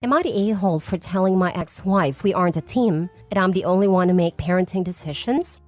Am I the a-hole for telling my ex-wife we aren't a team and I'm the only one to make parenting decisions?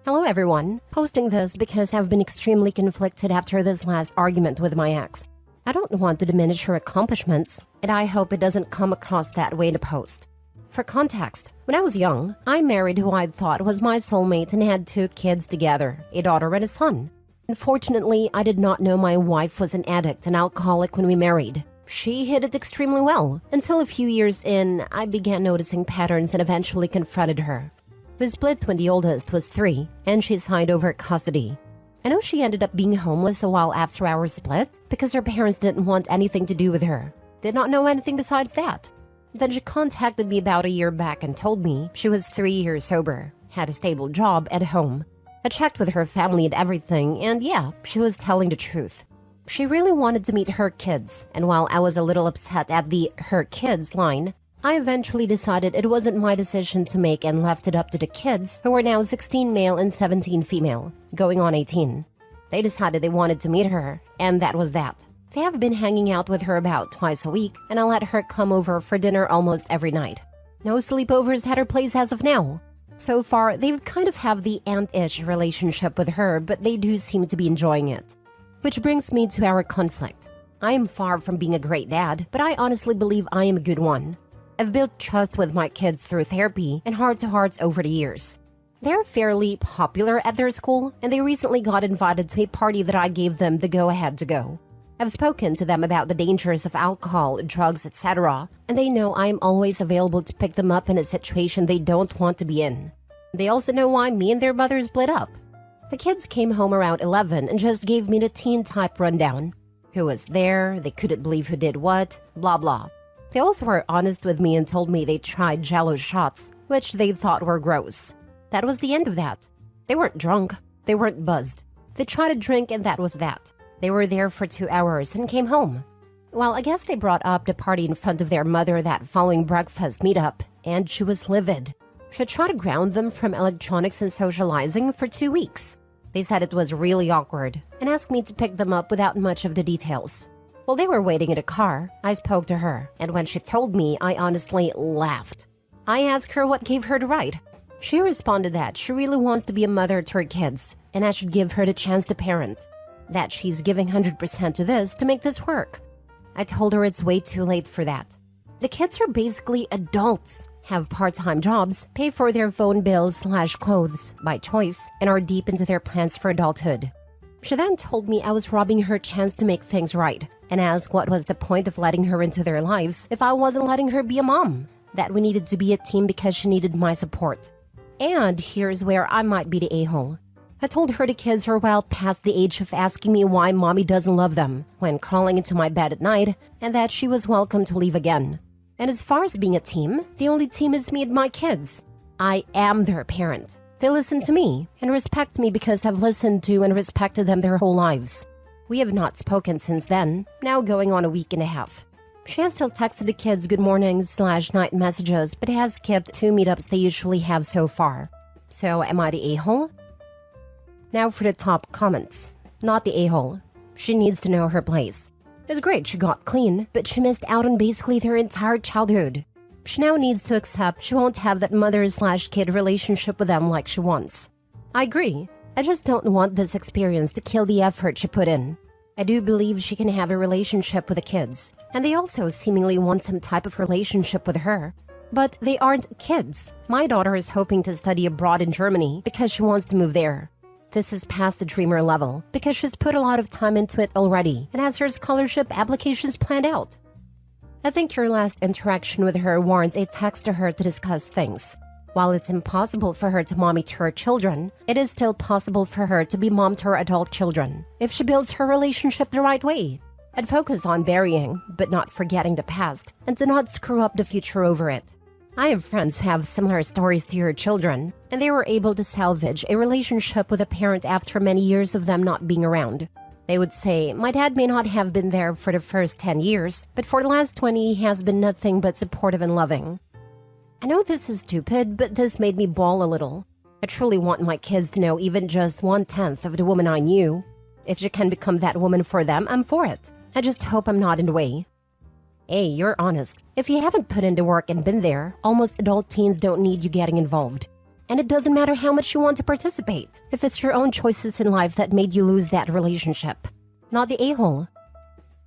Hello everyone, posting this because I've been extremely conflicted after this last argument with my ex. I don't want to diminish her accomplishments, and I hope it doesn't come across that way in the post. For context, when I was young, I married who I thought was my soulmate and had 2 kids together, a daughter and a son. Unfortunately, I did not know my wife was an addict and alcoholic when we married. She hid it extremely well, until a few years in, I began noticing patterns and eventually confronted her. We split when the oldest was 3, and she signed over custody. I know she ended up being homeless a while after our split because her parents didn't want anything to do with her. Did not know anything besides that. Then she contacted me about a year back and told me she was 3 years sober, had a stable job at home. I checked with her family and everything, and yeah, she was telling the truth. She really wanted to meet her kids, and while I was a little upset at the "her kids" line, I eventually decided it wasn't my decision to make and left it up to the kids, who are now 16 male and 17 female, going on 18. They decided they wanted to meet her, and that was that. They have been hanging out with her about twice a week, and I let her come over for dinner almost every night. No sleepovers at her place as of now. So far, they've kind of have the aunt-ish relationship with her, but they do seem to be enjoying it. Which brings me to our conflict. I am far from being a great dad, but I honestly believe I am a good one. I've built trust with my kids through therapy and heart-to-hearts over the years. They're fairly popular at their school, and they recently got invited to a party that I gave them the go-ahead to go. I've spoken to them about the dangers of alcohol, drugs, etc., and they know I am always available to pick them up in a situation they don't want to be in. They also know why me and their mother split up. The kids came home around 11 and just gave me the teen-type rundown. Who was there, they couldn't believe who did what, blah blah. They also were honest with me and told me they tried Jell-O shots, which they thought were gross. That was the end of that. They weren't drunk, they weren't buzzed. They tried a drink and that was that. They were there for 2 hours and came home. Well, I guess they brought up the party in front of their mother that following breakfast meetup, and she was livid. She tried to ground them from electronics and socializing for 2 weeks. They said it was really awkward and asked me to pick them up without much of the details. While they were waiting in a car, I spoke to her, and when she told me, I honestly laughed. I asked her what gave her the right. She responded that she really wants to be a mother to her kids, and I should give her the chance to parent. That she's giving 100% to this to make this work. I told her it's way too late for that. The kids are basically adults, have part-time jobs, pay for their phone bills/clothes by choice, and are deep into their plans for adulthood. She then told me I was robbing her chance to make things right, and asked what was the point of letting her into their lives if I wasn't letting her be a mom. That we needed to be a team because she needed my support. And here's where I might be the a-hole. I told her the kids are well past the age of asking me why mommy doesn't love them when crawling into my bed at night, and that she was welcome to leave again. And as far as being a team, the only team is me and my kids. I am their parent. They listen to me and respect me because I've listened to and respected them their whole lives. We have not spoken since then, now going on a week and a half. She has still texted the kids good mornings/night messages, but has skipped 2 meetups they usually have so far. So am I the a-hole? Now for the top comments. Not the a-hole. She needs to know her place. It's great she got clean, but she missed out on basically their entire childhood. She now needs to accept she won't have that mother/kid relationship with them like she wants. I agree. I just don't want this experience to kill the effort she put in. I do believe she can have a relationship with the kids, and they also seemingly want some type of relationship with her. But they aren't kids. My daughter is hoping to study abroad in Germany because she wants to move there. This is past the dreamer level because she's put a lot of time into it already and has her scholarship applications planned out. I think your last interaction with her warrants a text to her to discuss things. While it's impossible for her to mommy to her children, it is still possible for her to be mom to her adult children if she builds her relationship the right way. I'd focus on burying, but not forgetting the past, and to not screw up the future over it. I have friends who have similar stories to your children, and they were able to salvage a relationship with a parent after many years of them not being around. They would say, my dad may not have been there for the first 10 years, but for the last 20 he has been nothing but supportive and loving. I know this is stupid, but this made me bawl a little. I truly want my kids to know even just 1/10 of the woman I knew. If she can become that woman for them, I'm for it. I just hope I'm not in the way. Hey, you're honest. If you haven't put in the work and been there, almost adult teens don't need you getting involved. And it doesn't matter how much you want to participate, if it's your own choices in life that made you lose that relationship. Not the a-hole.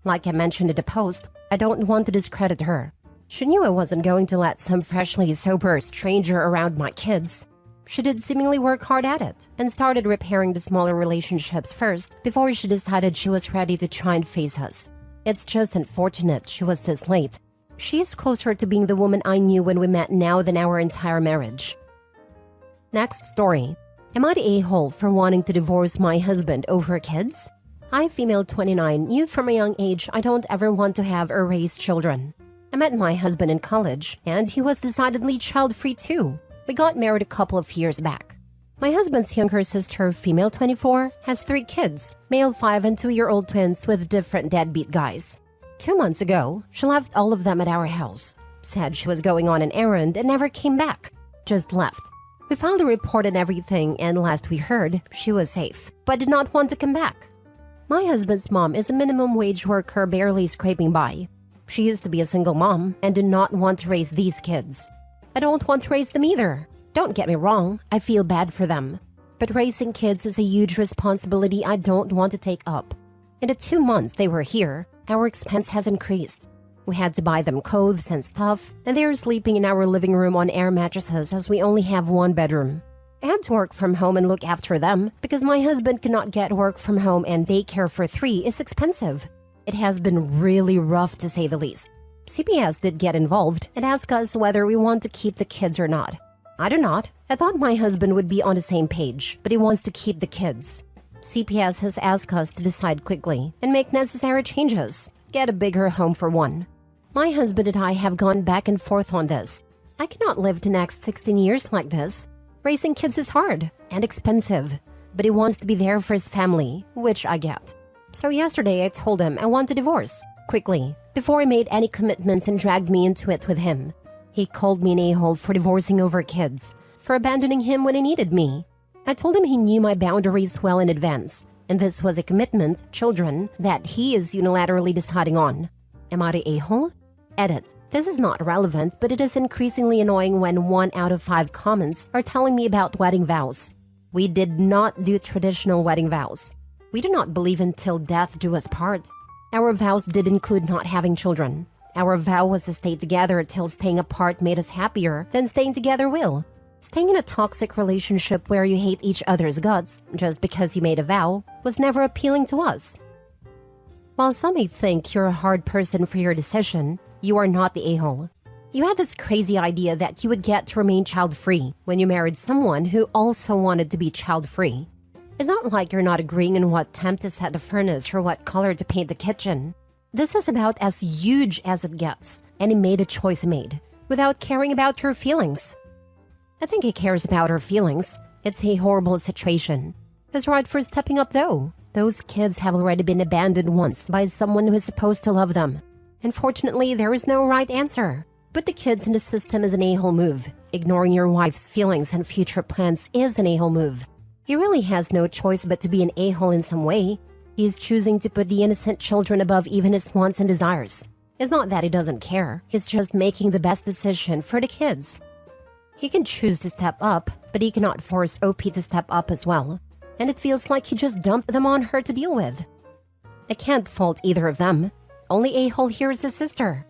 Like I mentioned in the post, I don't want to discredit her. She knew I wasn't going to let some freshly sober stranger around my kids. She did seemingly work hard at it, and started repairing the smaller relationships first before she decided she was ready to try and face us. It's just unfortunate she was this late. She is closer to being the woman I knew when we met now than our entire marriage. Next story. Am I the a-hole for wanting to divorce my husband over kids? I, female 29, knew from a young age I don't ever want to have or raise children. I met my husband in college, and he was decidedly child-free too. We got married a couple of years back. My husband's younger sister, female 24, has 3 kids, male 5 and 2-year-old twins with different deadbeat guys. 2 months ago, she left all of them at our house. Said she was going on an errand and never came back. Just left. We filed a report and everything, and last we heard, she was safe, but did not want to come back. My husband's mom is a minimum wage worker barely scraping by. She used to be a single mom and did not want to raise these kids. I don't want to raise them either. Don't get me wrong, I feel bad for them. But raising kids is a huge responsibility I don't want to take up. In the 2 months they were here, our expense has increased. We had to buy them clothes and stuff, and they're sleeping in our living room on air mattresses as we only have 1 bedroom. I had to work from home and look after them because my husband cannot get work from home, and daycare for 3 is expensive. It has been really rough to say the least. CPS did get involved and ask us whether we want to keep the kids or not. I do not. I thought my husband would be on the same page, but he wants to keep the kids. CPS has asked us to decide quickly and make necessary changes. Get a bigger home for one. My husband and I have gone back and forth on this. I cannot live the next 16 years like this. Raising kids is hard and expensive, but he wants to be there for his family, which I get. So yesterday I told him I want a divorce, quickly, before he made any commitments and dragged me into it with him. He called me an a-hole for divorcing over kids, for abandoning him when he needed me. I told him he knew my boundaries well in advance, and this was a commitment, children, that he is unilaterally deciding on. Am I the a-hole? Edit. This is not relevant, but it is increasingly annoying when 1 out of 5 comments are telling me about wedding vows. We did not do traditional wedding vows. We do not believe until death do us part. Our vows did include not having children. Our vow was to stay together till staying apart made us happier than staying together will. Staying in a toxic relationship where you hate each other's guts just because you made a vow was never appealing to us. While some may think you're a hard person for your decision, you are not the a-hole. You had this crazy idea that you would get to remain child-free when you married someone who also wanted to be child-free. It's not like you're not agreeing on what temp to set the furnace or what color to paint the kitchen. This is about as huge as it gets, and he made a choice he made, without caring about your feelings. I think he cares about her feelings. It's a horrible situation. He's right for stepping up though. Those kids have already been abandoned once by someone who is supposed to love them. Unfortunately, there is no right answer. Put the kids in the system is an a-hole move. Ignoring your wife's feelings and future plans is an a-hole move. He really has no choice but to be an a-hole in some way. He is choosing to put the innocent children above even his wants and desires. It's not that he doesn't care. He's just making the best decision for the kids. He can choose to step up, but he cannot force OP to step up as well. And it feels like he just dumped them on her to deal with. I can't fault either of them. Only a-hole here is the sister.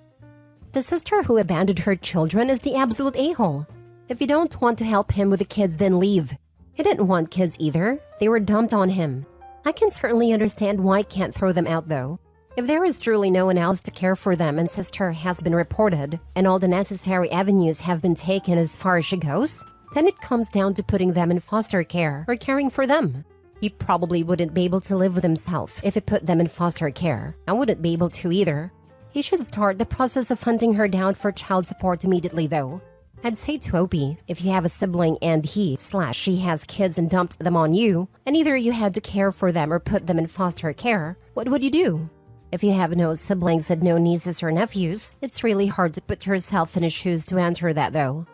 The sister who abandoned her children is the absolute a-hole. If you don't want to help him with the kids, then leave. He didn't want kids either. They were dumped on him. I can certainly understand why he can't throw them out though. If there is truly no one else to care for them and sister has been reported and all the necessary avenues have been taken as far as she goes, then it comes down to putting them in foster care or caring for them. He probably wouldn't be able to live with himself if he put them in foster care. I wouldn't be able to either. He should start the process of hunting her down for child support immediately though. I'd say to Opie, if you have a sibling and he/she has kids and dumped them on you, and either you had to care for them or put them in foster care, what would you do? If you have no siblings and no nieces or nephews, it's really hard to put yourself in his shoes to answer that though.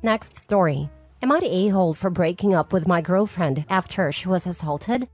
Next story. Am I the a-hole for breaking up with my girlfriend after she was assaulted?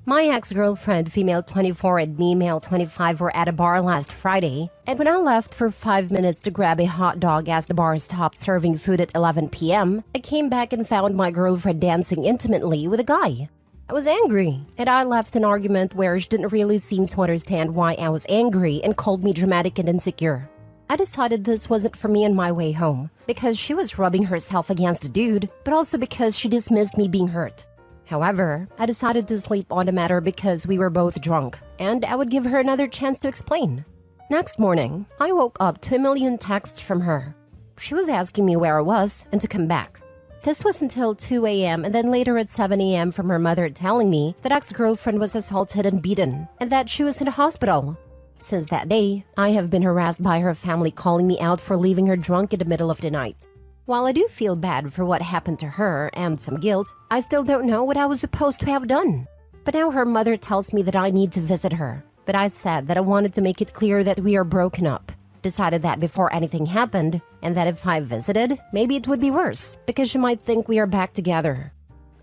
My ex-girlfriend, female 24, and me, male 25, were at a bar last Friday, and when I left for 5 minutes to grab a hot dog as the bar stopped serving food at 11 p.m., I came back and found my girlfriend dancing intimately with a guy. I was angry, and I left an argument where she didn't really seem to understand why I was angry and called me dramatic and insecure. I decided this wasn't for me on my way home, because she was rubbing herself against the dude, but also because she dismissed me being hurt. However, I decided to sleep on the matter because we were both drunk, and I would give her another chance to explain. Next morning, I woke up to a million texts from her. She was asking me where I was and to come back. This was until 2 a.m. and then later at 7 a.m. from her mother telling me that ex-girlfriend was assaulted and beaten and that she was in the hospital. Since that day, I have been harassed by her family calling me out for leaving her drunk in the middle of the night. While I do feel bad for what happened to her and some guilt, I still don't know what I was supposed to have done. But now her mother tells me that I need to visit her. But I said that I wanted to make it clear that we are broken up. Decided that before anything happened, and that if I visited, maybe it would be worse, because she might think we are back together.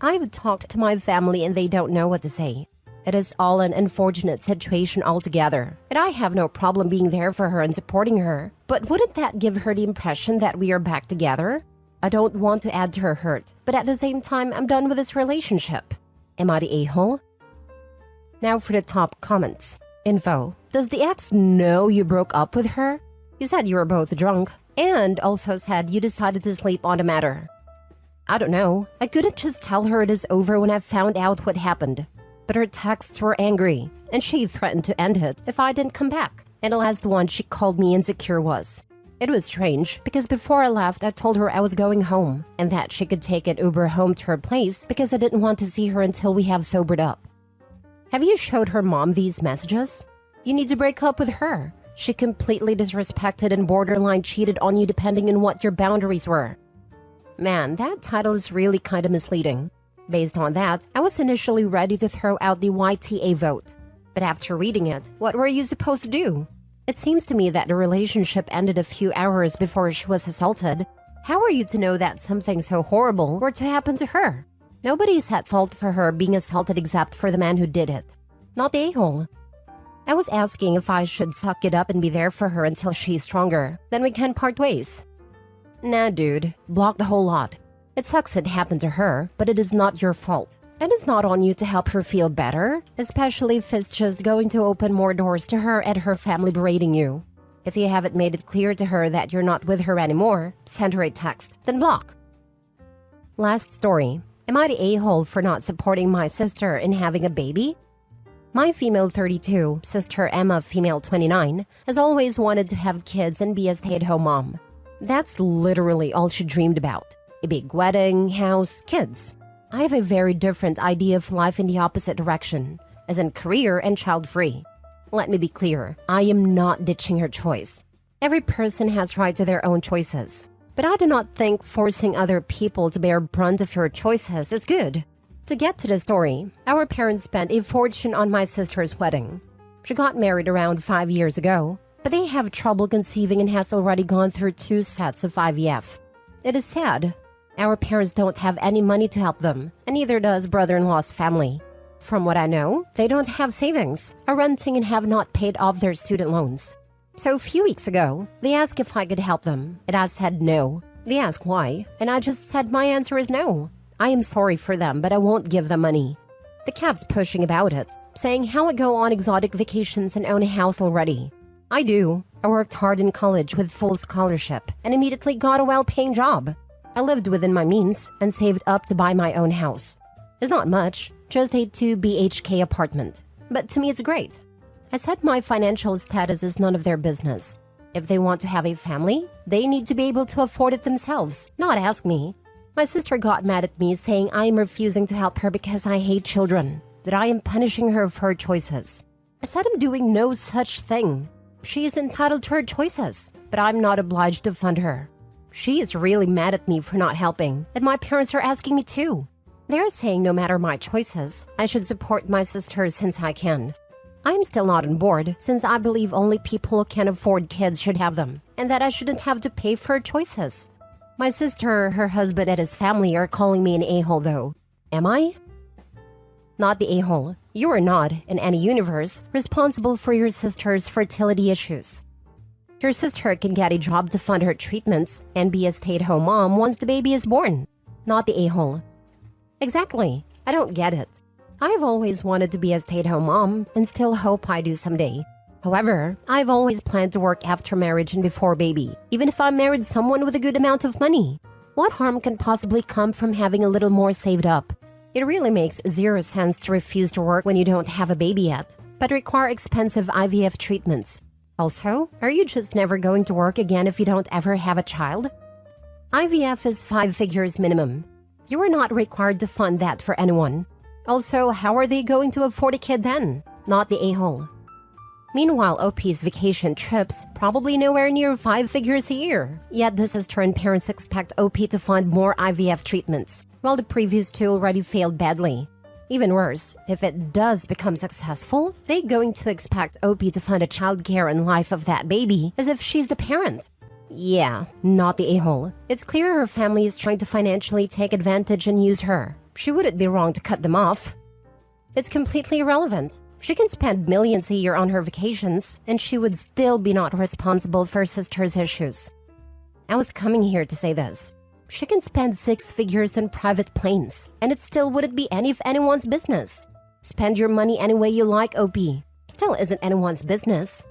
I've talked to my family and they don't know what to say. It is all an unfortunate situation altogether, and I have no problem being there for her and supporting her. But wouldn't that give her the impression that we are back together? I don't want to add to her hurt, but at the same time, I'm done with this relationship. Am I the a-hole? Now for the top comments. Info. Does the ex know you broke up with her? You said you were both drunk, and also said you decided to sleep on the matter. I don't know. I couldn't just tell her it is over when I found out what happened. But her texts were angry, and she threatened to end it if I didn't come back. And the last one she called me insecure was. It was strange, because before I left, I told her I was going home, and that she could take an Uber home to her place because I didn't want to see her until we have sobered up. Have you showed her mom these messages? You need to break up with her. She completely disrespected and borderline cheated on you depending on what your boundaries were. Man, that title is really kind of misleading. Based on that, I was initially ready to throw out the YTA vote. But after reading it, what were you supposed to do? It seems to me that the relationship ended a few hours before she was assaulted. How are you to know that something so horrible were to happen to her? Nobody is at fault for her being assaulted except for the man who did it. Not the a-hole. I was asking if I should suck it up and be there for her until she's stronger. Then we can part ways. Nah, dude. Block the whole lot. It sucks it happened to her, but it is not your fault. And it's not on you to help her feel better, especially if it's just going to open more doors to her and her family berating you. If you haven't made it clear to her that you're not with her anymore, send her a text, then block. Last story. Am I the a-hole for not supporting my sister in having a baby? My female 32, sister Emma, female 29, has always wanted to have kids and be a stay-at-home mom. That's literally all she dreamed about. A big wedding, house, kids. I have a very different idea of life in the opposite direction, as in career and child-free. Let me be clear, I am not ditching her choice. Every person has right to their own choices. But I do not think forcing other people to bear brunt of your choices is good. To get to the story, our parents spent a fortune on my sister's wedding. She got married around 5 years ago, but they have trouble conceiving and has already gone through 2 sets of IVF. It is sad. Our parents don't have any money to help them, and neither does brother-in-law's family. From what I know, they don't have savings, are renting and have not paid off their student loans. So a few weeks ago, they asked if I could help them, and I said no. They asked why, and I just said my answer is no. I am sorry for them, but I won't give them money. They kept pushing about it, saying how I go on exotic vacations and own a house already. I do. I worked hard in college with full scholarship and immediately got a well-paying job. I lived within my means and saved up to buy my own house. It's not much, just a 2 BHK apartment. But to me it's great. I said my financial status is none of their business. If they want to have a family, they need to be able to afford it themselves, not ask me. My sister got mad at me saying I am refusing to help her because I hate children, that I am punishing her for her choices. I said I'm doing no such thing. She is entitled to her choices, but I'm not obliged to fund her. She is really mad at me for not helping, and my parents are asking me too. They're saying no matter my choices, I should support my sister since I can. I'm still not on board since I believe only people who can afford kids should have them, and that I shouldn't have to pay for her choices. My sister, her husband, and his family are calling me an a-hole though. Am I? Not the a-hole. You are not, in any universe, responsible for your sister's fertility issues. Your sister can get a job to fund her treatments and be a stay-at-home mom once the baby is born, not the a-hole. Exactly. I don't get it. I've always wanted to be a stay-at-home mom and still hope I do someday. However, I've always planned to work after marriage and before baby, even if I married someone with a good amount of money. What harm can possibly come from having a little more saved up? It really makes zero sense to refuse to work when you don't have a baby yet, but require expensive IVF treatments. Also, are you just never going to work again if you don't ever have a child? IVF is 5 figures minimum. You are not required to fund that for anyone. Also, how are they going to afford a kid then? Not the a-hole. Meanwhile, OP's vacation trips probably nowhere near 5 figures a year. Yet this has turned parents expect OP to fund more IVF treatments, while the previous 2 already failed badly. Even worse, if it does become successful, they're going to expect OP to fund a childcare and life of that baby as if she's the parent. Yeah, not the a-hole. It's clear her family is trying to financially take advantage and use her. She wouldn't be wrong to cut them off. It's completely irrelevant. She can spend millions a year on her vacations, and she would still be not responsible for her sister's issues. I was coming here to say this. She can spend 6 figures on private planes, and it still wouldn't be any of anyone's business. Spend your money any way you like, OP. Still isn't anyone's business.